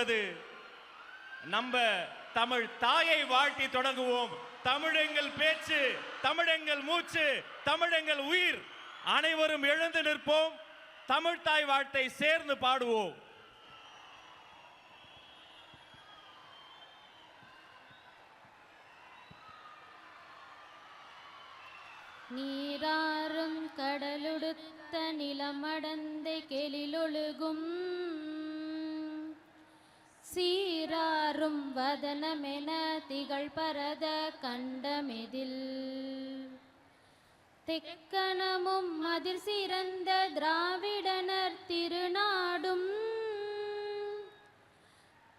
தொடங்குவது. நம்ம தமிழ் தாயை வாழ்த்தி தொடங்குவோம். தமிழெங்கள் பேச்சு, தமிழெங்கள் மூச்சு, தமிழெங்கள் உயிர். அனைவரும் எழுந்து நிற்போம். தமிழ் தாய் வாழ்த்தை சேர்ந்து பாடுவோம். நீராறும் கடலுடுத்த நிலமடந்தை கெளிலொழுகும் சீராறும் வதனமென திகழ் பரத கண்டமெதில் தெக்கணமும் அதிர் சிறந்த திராவிடனர் திருநாடும்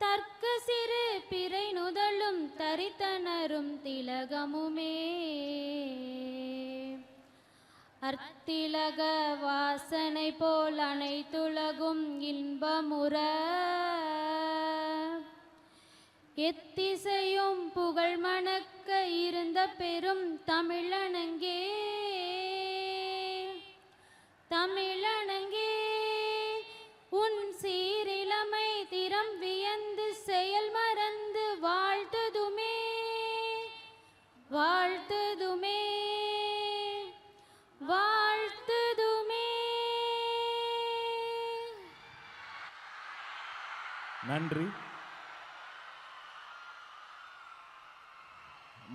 தர்க்க சிறு பிறை நுதலும் தரித்தனரும் திலகமுமே அர்த்திலக வாசனை போல் அனைத்துலகும் இன்பமுற எத்திசையும் புகழ் மணக்க இருந்த பெரும் தமிழனங்கே தமிழனங்கே உன் சீரிலமை திறம் வியந்து செயல் மறந்து வாழ்த்துதுமே வாழ்த்துதுமே வாழ்த்துதுமே. நன்றி.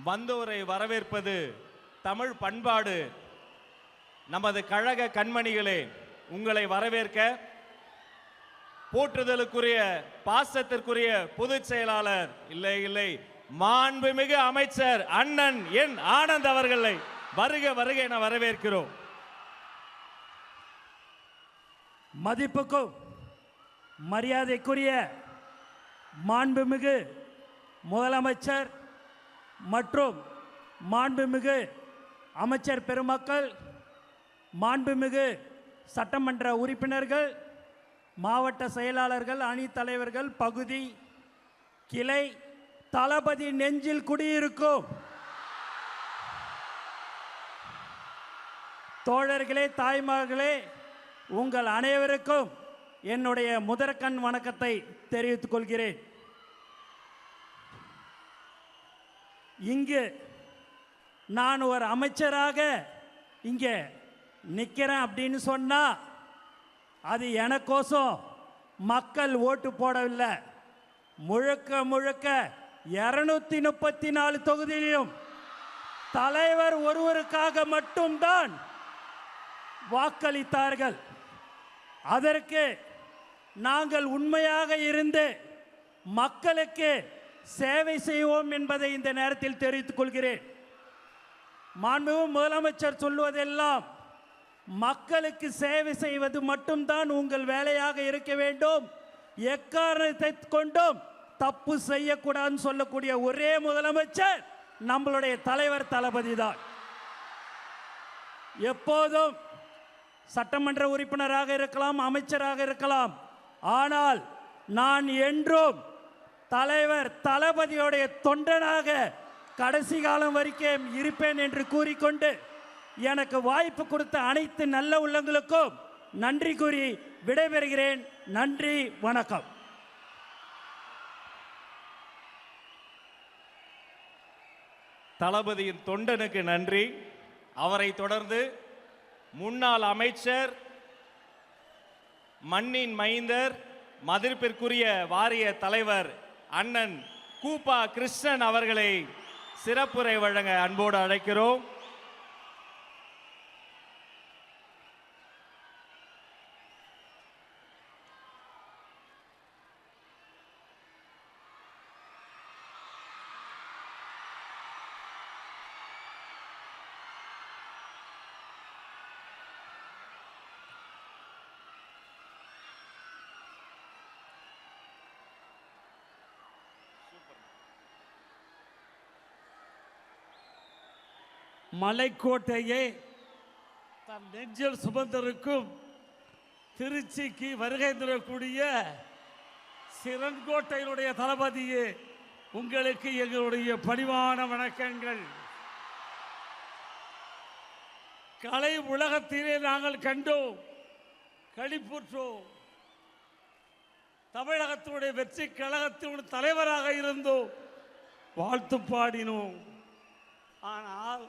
வந்தோரை வரவேற்பது தமிழ் பண்பாடு. நமது கழக கண்மணிகளே, உங்களை வரவேற்க போற்றுதலுக்குரிய பாசத்திற்குரிய பொதுச் செயலாளர் இல்லை மாண்புமிகு அமைச்சர் அண்ணன் என் ஆனந்த் அவர்களை வருக வருக என வரவேற்கிறோம். மதிப்புக்கும் மரியாதைக்குரிய மாண்புமிகு முதலமைச்சர் மற்றும் மாண்புமிகு அமைச்சர் பெருமக்கள், மாண்புமிகு சட்டமன்ற உறுப்பினர்கள், மாவட்ட செயலாளர்கள், அணி தலைவர்கள், பகுதி கிளை தளபதி நெஞ்சில் குடியிருக்கும் தோழர்களே, தாய்மார்களே, உங்கள் அனைவருக்கும் என்னுடைய முதற்கண் வணக்கத்தை தெரிவித்துக் கொள்கிறேன். இங்கு நான் ஒரு அமைச்சராக இங்கே நிற்கிறேன் அப்படின்னு சொன்னா அது எனக்கோசம் மக்கள் ஓட்டு போடவில்லை. முழுக்க முழுக்க 234 தொகுதியிலும் தலைவர் ஒருவருக்காக மட்டும்தான் வாக்களித்தார்கள். அதற்கு நாங்கள் உண்மையாக இருந்து மக்களுக்கு சேவை செய்வோம் என்பதை இந்த நேரத்தில் தெரிவித்துக் கொள்கிறேன். மாண்புமிகு முதலமைச்சர் சொல்வதெல்லாம் மக்களுக்கு சேவை செய்வது மட்டும்தான் உங்கள் வேலையாக இருக்க வேண்டும், எக்காரணத்தை கொண்டும் தப்பு செய்யக்கூடாதுன்னு சொல்லக்கூடிய ஒரே முதலமைச்சர் நம்மளுடைய தலைவர் தளபதி தான். எப்போதும் சட்டமன்ற உறுப்பினராக இருக்கலாம், அமைச்சராக இருக்கலாம், ஆனால் நான் என்றும் தலைவர் தளபதியுடைய தொண்டனாக கடைசி காலம் வரைக்கும் இருப்பேன் என்று கூறிக்கொண்டு எனக்கு வாய்ப்பு கொடுத்த அனைத்து நல்ல உள்ளங்களுக்கும் நன்றி கூறி விடைபெறுகிறேன். நன்றி, வணக்கம். தளபதியின் தொண்டனுக்கு நன்றி. அவரை தொடர்ந்து முன்னாள் அமைச்சர், மண்ணின் மைந்தர், மதிப்பிற்குரிய வாரிய தலைவர் அண்ணன் கூப்பா கிருஷ்ணன் அவர்களை சிறப்புரை வழங்க அன்போடு அழைக்கிறோம். மலைக்கோட்டையை தன் நெஞ்சில் சுமந்திருக்கும் திருச்சிக்கு வருகை தரக்கூடிய சிறன்கோட்டையினுடைய தளபதியே, உங்களுக்கு எங்களுடைய பணிவான வணக்கங்கள். கலை உலகத்திலே நாங்கள் கண்டோம், களிப்புற்றோம். தமிழகத்தினுடைய வெற்றி கழகத்தினுடைய தலைவராக இருந்தோம், வாழ்த்து பாடினோம். ஆனால்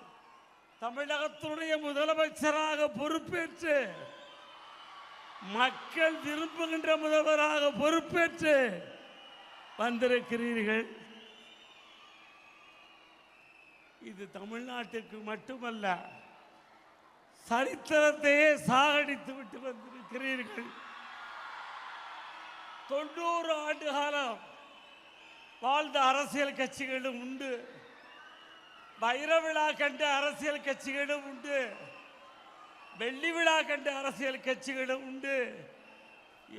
தமிழகத்தினுடைய முதலமைச்சராக பொறுப்பேற்று, மக்கள் விரும்புகின்ற முதல்வராக பொறுப்பேற்று வந்திருக்கிறீர்கள். இது தமிழ்நாட்டிற்கு மட்டுமல்ல, சரித்திரத்தையே சாகடித்து விட்டு வந்திருக்கிறீர்கள். 90 ஆண்டு காலம் வாழ்ந்த அரசியல் கட்சிகளும் உண்டு, வைர விழா கண்ட அரசியல் கட்சிகளும் உண்டு, வெள்ளி விழா கண்ட அரசியல் கட்சிகளும் உண்டு.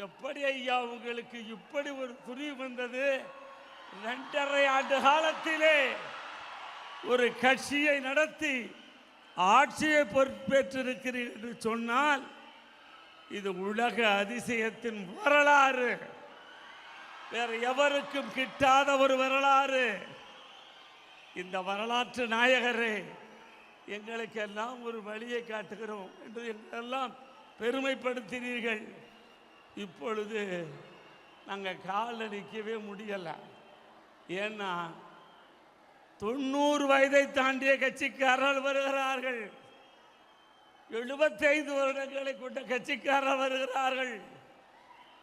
எப்படி ஐயா உங்களுக்கு இப்படி ஒரு துணிவு வந்தது? 2.5 ஆண்டு காலத்திலே ஒரு கட்சியை நடத்தி ஆட்சியை பொறுப்பேற்றிருக்கிறீர்கள் என்று சொன்னால் இது உலக அதிசயத்தின் வரலாறு, வேற எவருக்கும் கிட்டாத ஒரு வரலாறு. இந்த வரலாற்று நாயகரே, எங்களுக்கெல்லாம் ஒரு வழியை காட்டுகிறோம் என்று எங்களெல்லாம் பெருமைப்படுத்தினீர்கள். இப்பொழுது நாங்கள் காலில் நிற்கவே முடியலை. ஏன்னா 90 வயதை தாண்டிய கட்சிக்காரர்கள் வருகிறார்கள், 75 வருடங்களை கொண்ட கட்சிக்காரர்கள் வருகிறார்கள்,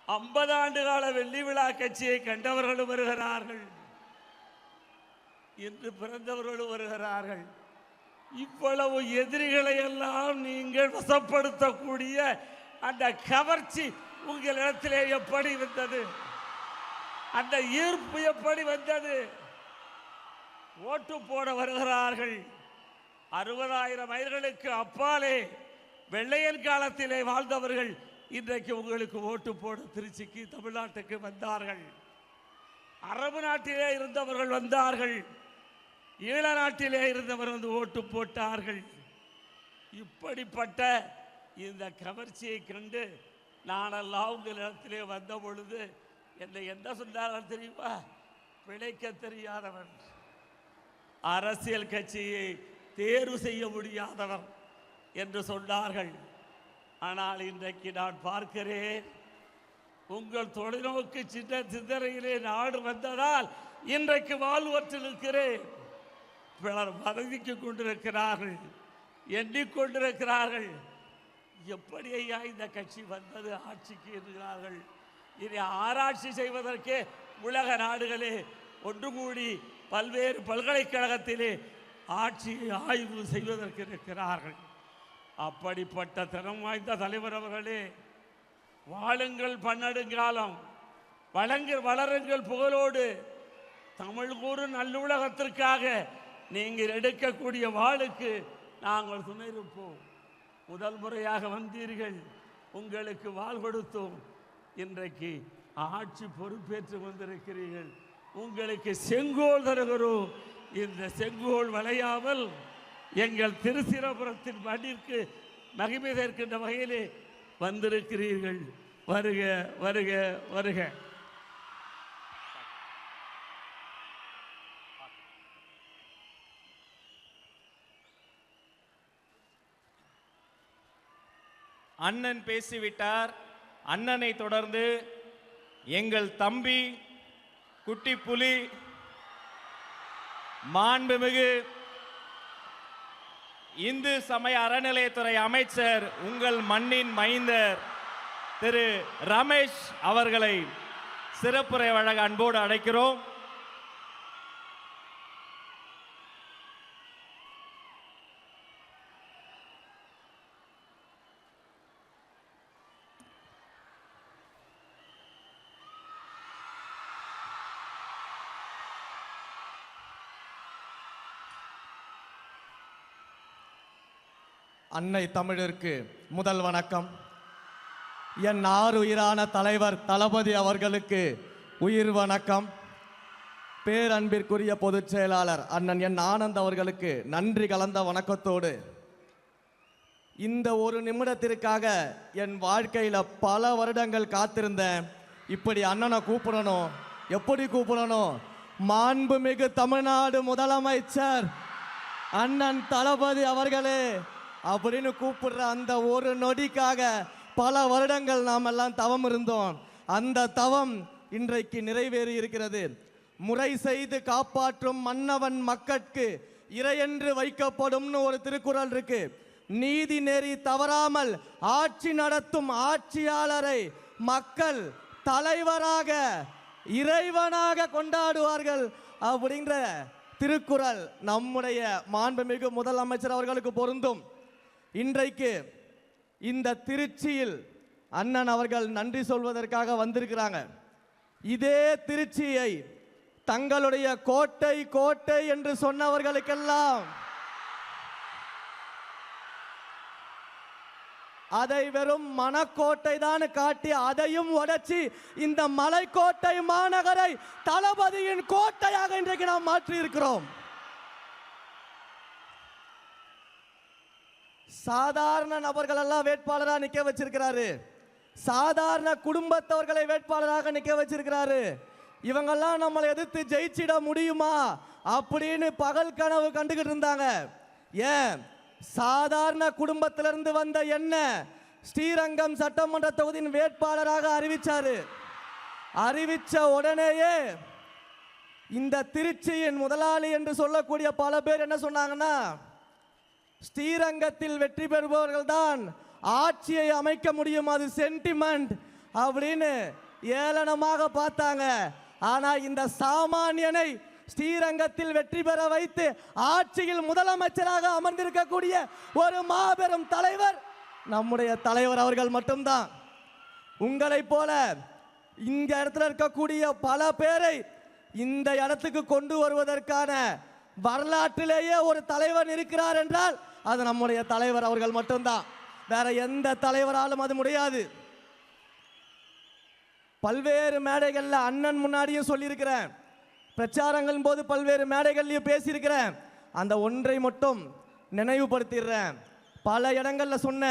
50 ஆண்டு கால வெள்ளி விழா கட்சியை கண்டவர்களும் வருகிறார்கள், இன்று பிறந்தவர்களும் வருகிறார்கள். இவ்வளவு எதிரிகளை எல்லாம் நீங்கள் வசப்படுத்தக்கூடிய அந்த கவர்ச்சி உங்களிடத்திலே எப்படி வந்தது? அந்த ஈர்ப்பு எப்படி வந்தது? ஓட்டு போட வருகிறார்கள். 60,000 மைல்களுக்கு அப்பாலே வெள்ளையன் காலத்திலே வாழ்ந்தவர்கள் இன்றைக்கு உங்களுக்கு ஓட்டு போட திருச்சிக்கு, தமிழ்நாட்டுக்கு வந்தார்கள். அரபு நாட்டிலே இருந்தவர்கள் வந்தார்கள், ஈழ நாட்டிலே இருந்தவர் வந்து ஓட்டு போட்டார்கள். இப்படிப்பட்ட இந்த கவர்ச்சியை கண்டு நானெல்லாம் உங்களிடத்திலே வந்த பொழுது என்னை என்ன சொன்னார்கள் தெரியுமா? பிழைக்க தெரியாதவன், அரசியல் கட்சியை தேர்வு செய்ய முடியாதவர் என்று சொன்னார்கள். ஆனால் இன்றைக்கு நான் பார்க்கிறேன், உங்கள் தொலைநோக்கு சிந்தனையிலே நாடு வந்ததால் இன்றைக்கு வாழ்வற்று இருக்கிறேன். பலர் வதந்திக்கு கொண்டிருக்கிறார்கள், எண்ணிக்கொண்டிருக்கிறார்கள், எப்படி ஐயா இந்த கட்சி வந்தது ஆட்சிக்கு என்கிறார்கள். இனி ஆராய்ச்சி செய்வதற்கே உலக நாடுகளே ஒன்று கூடி பல்வேறு பல்கலைக்கழகத்திலே ஆட்சியை ஆய்வு செய்வதற்கு இருக்கிறார்கள். அப்படிப்பட்ட திறம் வாய்ந்த தலைவர் அவர்களே, வாழுங்கள் பன்னெடுங்காலம், வளருங்கள் புகழோடு. தமிழ் கூறும் நல்லுலகத்திற்காக நீங்கள் எடுக்கக்கூடிய வாளுக்கு நாங்கள் துணை இருப்போம். முதல் முறையாக வந்தீர்கள், உங்களுக்கு வாள் கொடுத்தோம். இன்றைக்கு ஆட்சி பொறுப்பேற்று வந்திருக்கிறீர்கள், உங்களுக்கு செங்கோல் தருகிறோம். இந்த செங்கோல் வளையாமல் எங்கள் திருச்சிராபுரத்தின் மண்ணிற்கு மகிமை சேர்க்கின்ற வகையிலே வந்திருக்கிறீர்கள். வருக வருக வருக. அண்ணன் பேசிவிட்டார். அண்ணனை தொடர்ந்து எங்கள் தம்பி குட்டி புலி, மாண்புமிகு இந்து சமய அறநிலையத்துறை அமைச்சர், உங்கள் மண்ணின் மைந்தர் திரு ரமேஷ் அவர்களை சிறப்புரை வழங்க அன்போடு அழைக்கிறோம். அன்னை தமிழிற்கு முதல் வணக்கம். என் ஆருயிரான தலைவர் தளபதி அவர்களுக்கு உயிர் வணக்கம். பேரன்பிற்குரிய பொதுச் செயலாளர் அண்ணன் என் ஆனந்த் அவர்களுக்கு நன்றி கலந்த வணக்கத்தோடு, இந்த ஒரு நிமிடத்திற்காக என் வாழ்க்கையில் பல வருடங்கள் காத்திருந்தேன். இப்படி அண்ணனை கூப்பிடணும், எப்படி கூப்பிடணும்? மாண்புமிகு தமிழ்நாடு முதலமைச்சர் அண்ணன் தளபதி அவர்களே அப்படின்னு கூப்பிடுற அந்த ஒரு நொடிக்காக பல வருடங்கள் நாம் எல்லாம் தவம் இருந்தோம். அந்த தவம் இன்றைக்கு நிறைவேறி இருக்கிறது. முறை செய்து காப்பாற்றும் மன்னவன் மக்கட்கு இறையென்று வைக்கப்படும்னு ஒரு திருக்குறள் இருக்கு. நீதி நெறி தவறாமல் ஆட்சி நடத்தும் ஆட்சியாளரை மக்கள் தலைவராக இறைவனாக கொண்டாடுவார்கள் அப்படின்ற திருக்குறள் நம்முடைய மாண்புமிகு முதலமைச்சர் அவர்களுக்கு பொருந்தும். இன்றைக்கு இந்த திருச்சியில் அண்ணன் அவர்கள் நன்றி சொல்வதற்காக வந்திருக்கிறாங்க. இதே திருச்சியை தங்களுடைய கோட்டை கோட்டை என்று சொன்னவர்களுக்கெல்லாம் அதை வெறும் மனக்கோட்டை தான் காட்டி அதையும் உடைச்சி இந்த மலைக்கோட்டை மாநகரை தளபதியின் கோட்டையாக இன்றைக்கு நாம் மாற்றி இருக்கிறோம். சாதாரண நபர்கள் எல்லாம் வேட்பாளராக நிக்க வச்சிருக்கிறாரு. சாதாரண குடும்பத்தவர்களை வேட்பாளராக நிக்க வச்சிருக்கிறாரு. இவங்கெல்லாம் நம்மளை எதிர்த்து ஜெயிச்சிட முடியுமா அப்படின்னு பகல் கனவு கண்டுகிட்டு இருந்தாங்க. ஏன் சாதாரண குடும்பத்திலிருந்து வந்த என்ன ஸ்ரீரங்கம் சட்டமன்ற தொகுதியின் வேட்பாளராக அறிவிச்சாரு. அறிவிச்ச உடனேயே இந்த திருச்சியின் முதலாளி என்று சொல்லக்கூடிய பல பேர் என்ன சொன்னாங்கன்னா, ஸ்ரீரங்கத்தில் வெற்றி பெறுபவர்கள் தான் ஆட்சியை அமைக்க முடியும், அது சென்டிமெண்ட் அப்படின்னு ஏளனமாக பார்த்தாங்க. ஆனா இந்த சாமானியனை ஸ்ரீரங்கத்தில் வெற்றி பெற வைத்து ஆட்சியில் முதலமைச்சராக அமர்ந்திருக்கக்கூடிய ஒரு மாபெரும் தலைவர் நம்முடைய தலைவர் அவர்கள் மட்டும்தான். உங்களைப் போல இந்த இடத்துல இருக்கக்கூடிய பல பேரை இந்த இடத்துக்கு கொண்டு வருவதற்கான வரலாற்றிலேயே ஒரு தலைவர் இருக்கிறார் என்றால் அது நம்முடைய தலைவர் அவர்கள் மட்டும்தான். வேற எந்த தலைவராலும் அது முடியாது. பல்வேறு மேடைகள்ல அண்ணன் முன்னாடியும் சொல்லியிருக்கிறேன், பிரச்சாரங்களின் போது பல்வேறு மேடைகள்லையும் பேசியிருக்கிறேன். அந்த ஒன்றை மட்டும் நினைவுபடுத்திடுறேன். பல இடங்கள்ல சொன்ன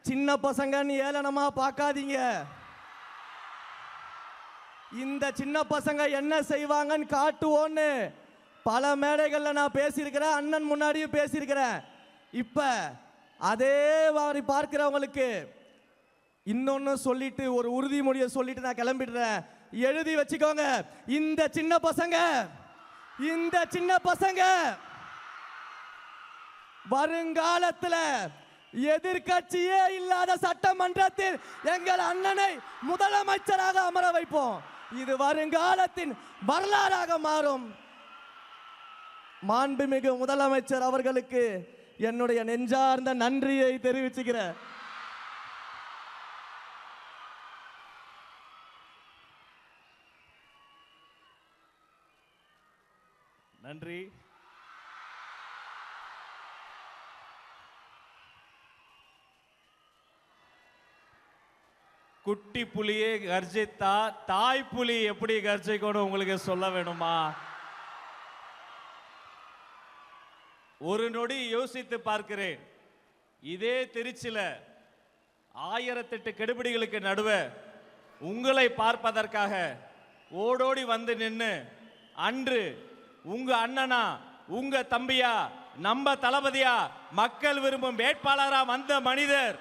சின்ன பசங்கன்னு ஏளனமா பார்க்காதீங்க. இந்த சின்ன பசங்க என்ன செய்வாங்கன்னு காட்டுவோன்னு பல மேடைகள்ல நான் பேசியிருக்கிறேன், அண்ணன் முன்னாடியும் பேசியிருக்கிறேன். இப்ப அதே மாதிரி பார்க்கிறவங்களுக்கு இன்னொன்னு சொல்லிட்டு ஒரு உறுதிமொழியை சொல்லிட்டு நான் கிளம்பிடுறேன். எழுதி வச்சுக்கோங்க, இந்த சின்ன பசங்க வருங்காலத்தில் எதிர்கட்சியே இல்லாத சட்டமன்றத்தில் எங்கள் அண்ணனை முதலமைச்சராக அமர வைப்போம். இது வருங்காலத்தின் வரலாறாக மாறும். மாண்புமிகு முதலமைச்சர் அவர்களுக்கு என்னுடைய நெஞ்சார்ந்த நன்றியை தெரிவிச்சுக்கிறேன். நன்றி. குட்டி புலியே கர்ஜித்தா தாய் புலி எப்படி கர்ஜிக்கணும் உங்களுக்கு சொல்ல வேணுமா? ஒரு நொடி யோசித்து பார்க்கிறேன். இதே திருச்சியில 1008 கெடுபிடிகளுக்கு நடுவே உங்களை பார்ப்பதற்காக ஓடோடி வந்து நின்று அன்று உங்க அண்ணனா உங்க தம்பியா நம்ம தளபதியா மக்கள் விரும்பும் வேட்பாளரா வந்த மனிதர்,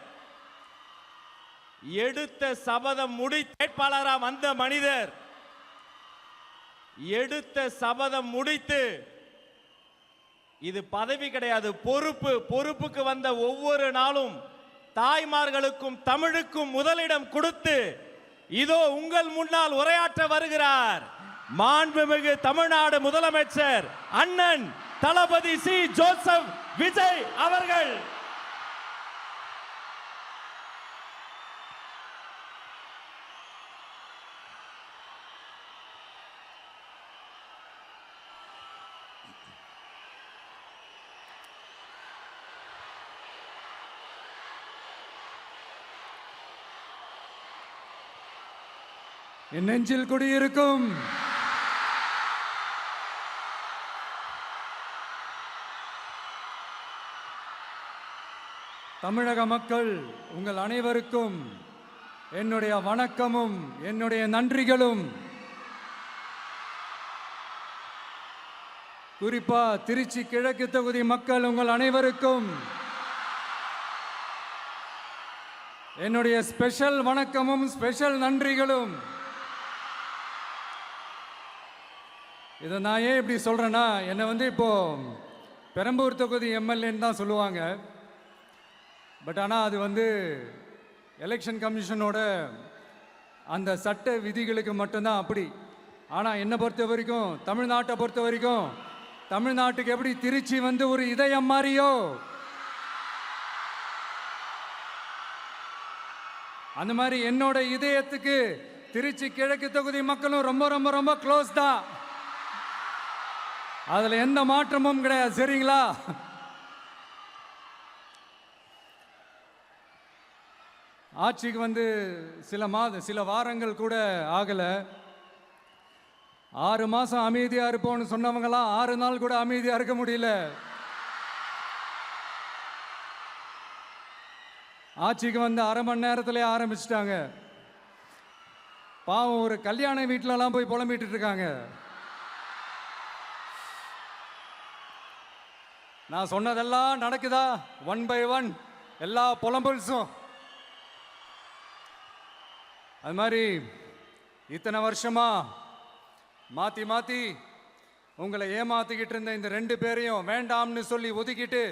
எடுத்த சபதம் வேட்பாளரா வந்த மனிதர் எடுத்த சபதம் முடித்து, இது பதவி கிடையாது, பொறுப்புக்கு வந்த ஒவ்வொரு நாளும் தாய்மார்களுக்கும் தமிழுக்கும் முதலிடம் கொடுத்து இதோ உங்கள் முன்னால் உரையாற்ற வருகிறார் மாண்புமிகு தமிழ்நாடு முதலமைச்சர் அண்ணன் தளபதி சி ஜோசப் விஜய் அவர்கள். என் நெஞ்சில் குடியிருக்கும் தமிழக மக்கள் உங்கள் அனைவருக்கும் என்னுடைய வணக்கமும் என்னுடைய நன்றிகளும். குறிப்பா திருச்சி கிழக்கு தொகுதி மக்கள் உங்கள் அனைவருக்கும் என்னுடைய ஸ்பெஷல் வணக்கமும் ஸ்பெஷல் நன்றிகளும். இதை நான் ஏன் இப்படி சொல்கிறேன்னா, என்னை வந்து இப்போது பெரம்பூர் தொகுதி எம்எல்ஏன்னு தான் சொல்லுவாங்க. பட் ஆனால் அது வந்து எலெக்ஷன் கமிஷனோட அந்த சட்ட விதிகளுக்கு மட்டும்தான் அப்படி. ஆனால் என்னை பொறுத்த வரைக்கும், தமிழ்நாட்டை பொறுத்த வரைக்கும், தமிழ்நாட்டுக்கு எப்படி திருச்சி வந்து ஒரு இதயம் மாதிரியோ, அந்த மாதிரி என்னோட இதயத்துக்கு திருச்சி கிழக்கு தொகுதி மக்களும் ரொம்ப ரொம்ப ரொம்ப க்ளோஸ் தான். அதில் எந்த மாற்றமும் கிடையாது. சரிங்களா? ஆட்சிக்கு வந்து சில வாரங்கள் கூட ஆகலை. 6 மாதம் அமைதியாக இருப்போம்னு சொன்னவங்களாம் 6 நாள் கூட அமைதியாக இருக்க முடியல. ஆட்சிக்கு வந்து அரை மணி நேரத்திலே ஆரம்பிச்சிட்டாங்க. பாவம், ஒரு கல்யாண வீட்டிலலாம் போய் புலம்பிட்டு இருக்காங்க. நான் சொன்னதெல்லாம் நடக்குதா? 1 by 1 எல்லா புலம்பல்ஸும். அது மாதிரி இத்தனை வருஷமா மாற்றி மாற்றி உங்களை ஏமாத்திக்கிட்டு இருந்த இந்த 2 பேரையும் வேண்டாம்னு சொல்லி ஒதுக்கிட்டு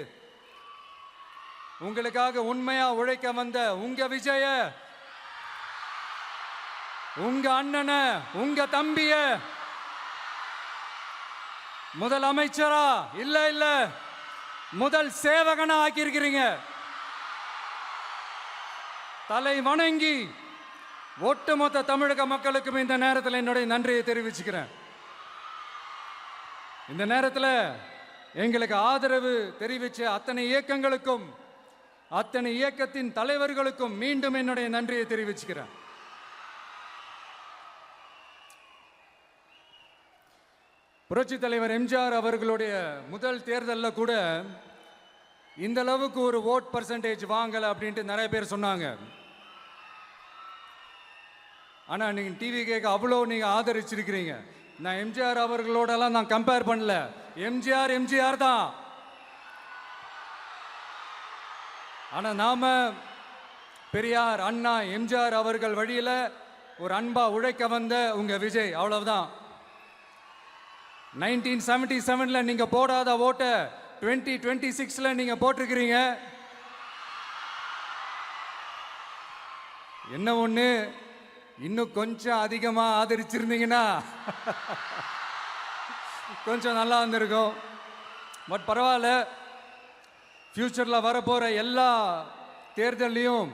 உங்களுக்காக உண்மையா உழைக்க வந்த உங்க விஜய, உங்க அண்ணனை, உங்க தம்பிய முதல் அமைச்சரா இல்ல முதல் சேவகனா ஆக்கியிருக்கிறீங்க. தலை வணங்கி ஒட்டுமொத்த தமிழக மக்களுக்கும் இந்த நேரத்தில் என்னுடைய நன்றியை தெரிவிச்சுக்கிறேன். இந்த நேரத்தில் எங்களுக்கு ஆதரவு தெரிவித்த அத்தனை இயக்கங்களுக்கும், அத்தனை இயக்கத்தின் தலைவர்களுக்கும் மீண்டும் என்னுடைய நன்றியை தெரிவிச்சுக்கிறேன். புரட்சி தலைவர் எம்ஜிஆர் அவர்களுடைய முதல் தேர்தலில் கூட இந்த அளவுக்கு ஒரு ஓட் பர்சன்டேஜ் வாங்கலை அப்படின்ட்டு நிறைய பேர் சொன்னாங்க. ஆனால் நீங்கள் டிவி கேட்க அவ்வளோ நீங்கள் ஆதரிச்சிருக்கிறீங்க. நான் எம்ஜிஆர் அவர்களோடலாம் நான் கம்பேர் பண்ணல. எம்ஜிஆர் தான். ஆனால் நாம பெரியார், அண்ணா, எம்ஜிஆர் அவர்கள் வழியில் ஒரு அன்பா உழைக்க வந்த உங்க விஜய், அவ்வளவுதான். 1977 நீங்க போடாத ஓட்டை 2026 நீங்க போட்டிருக்கிறீங்க. என்ன ஒண்ணு, இன்னும் கொஞ்சம் அதிகமா ஆதரிச்சிருந்தீங்கன்னா கொஞ்சம் நல்லா இருந்திருக்கும். பட் பரவாயில்ல, ஃபியூச்சரில் வரப்போகிற எல்லா தேர்தலையும்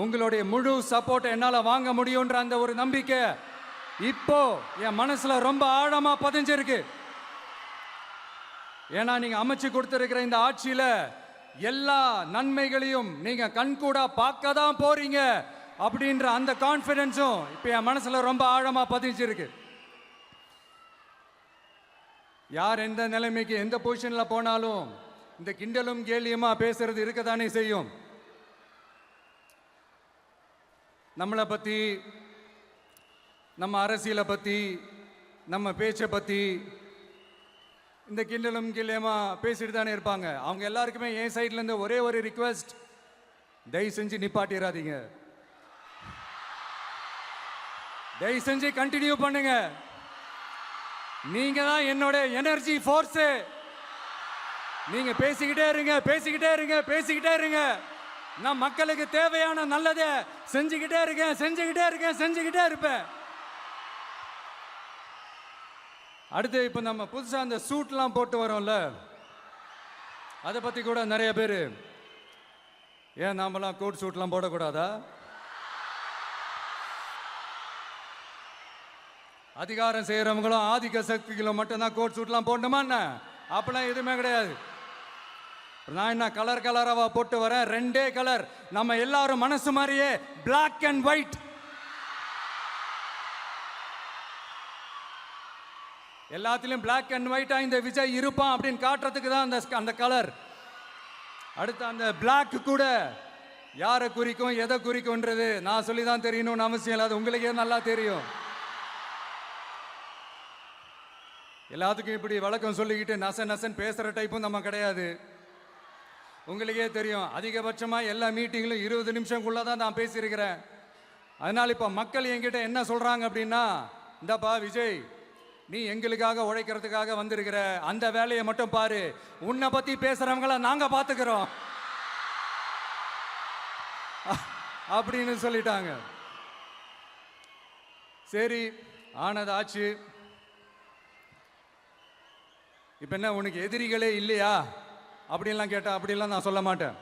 உங்களுடைய முழு சப்போர்ட்டை என்னால் வாங்க முடியுன்ற அந்த ஒரு நம்பிக்கை இப்போ என் மனசில் ரொம்ப ஆழமாக பதிஞ்சிருக்கு. ஏன்னா நீங்கள் அமைச்சு கொடுத்துருக்கிற இந்த ஆட்சியில் எல்லா நன்மைகளையும் நீங்கள் கண்கூடா பார்க்க தான் போறீங்க அப்படின்ற அந்த கான்ஃபிடென்ஸும் இப்போ என் மனசில் ரொம்ப ஆழமாக பதிஞ்சிருக்கு. யார் எந்த நிலைமைக்கு எந்த பொசிஷனில் போனாலும் இந்த கிண்டலும் கேலியுமா பேசுறது இருக்கத்தானே செய்யும். நம்மளை பற்றி, நம்ம அரசியலை பற்றி, நம்ம பேச்சை பற்றி இந்த கிண்டலும் கேலியுமா பேசிட்டு தானே இருப்பாங்க. அவங்க எல்லாருக்குமே என் சைட்லேருந்து ஒரே ஒரு ரிக்வெஸ்ட், தயவு செஞ்சு நிப்பாட்டிடாதீங்க. தயவு செஞ்சு கண்டினியூ பண்ணுங்க. நீங்க தான் என்னோட எனர்ஜி ஃபோர்ஸ். நீங்க பேசிக்கிட்டே இருங்க, பேசிக்கிட்டே இருங்க, பேசிக்கிட்டே இருங்க. நான் மக்களுக்கு தேவையான நல்லதை செஞ்சுக்கிட்டே இருக்கேன், செஞ்சுக்கிட்டே இருக்கேன், செஞ்சுக்கிட்டே இருப்பேன். அடுத்து இப்போ நம்ம புதுசாக அந்த சூட்லாம் போட்டு வரோம்ல, அதை பற்றி கூட நிறைய பேர், ஏன் நாமெல்லாம் கோட் சூட்லாம் போடக்கூடாதா? அதிகாரம் செய்கிறவங்களும் ஆதிக்க சக்திகளும் மட்டும்தான் கோட் சூட்லாம் போடணுமா என்ன? அப்பெல்லாம் எதுவுமே கிடையாது. நான் என்ன கலர் கலராவா போட்டு வரேன்? 2 கலர், நம்ம எல்லாரும் மனசு மாதிரியே பிளாக் அண்ட் ஒயிட். எல்லாத்திலும் பிளாக் அண்ட் ஒயிட்டா இந்த விஜய் இருப்பான் அப்படின்னு காட்டுறதுக்கு தான் அந்த கலர். அடுத்து அந்த பிளாக் கூட யாரை குறிக்கும், எதை குறிக்கும்ன்றது நான் சொல்லி தான் தெரியணும்னு அவசியம் இல்லை, அது உங்களுக்கே நல்லா தெரியும். எல்லாத்துக்கும் இப்படி வழக்கம் சொல்லிக்கிட்டு நசன் பேசுகிற டைப்பும் நம்ம கிடையாது. உங்களுக்கே தெரியும், அதிகபட்சமாக எல்லா மீட்டிங்களும் 20 நிமிஷம்குள்ளே தான் நான் பேசியிருக்கிறேன். அதனால் இப்போ மக்கள் என்கிட்ட என்ன சொல்கிறாங்க அப்படின்னா, இந்தப்பா விஜய், நீ எங்களுக்காக உழைக்கிறதுக்காக வந்திருக்கிற அந்த வேலையை மட்டும் பாரு, உன்னை பத்தி பேசுறவங்கள நாங்க பாத்துக்கிறோம் அப்படின்னு சொல்லிட்டாங்க. சரி, ஆனது ஆச்சு. இப்ப என்ன, உனக்கு எதிரிகளே இல்லையா அப்படின்லாம் கேட்டா அப்படிலாம் நான் சொல்ல மாட்டேன்.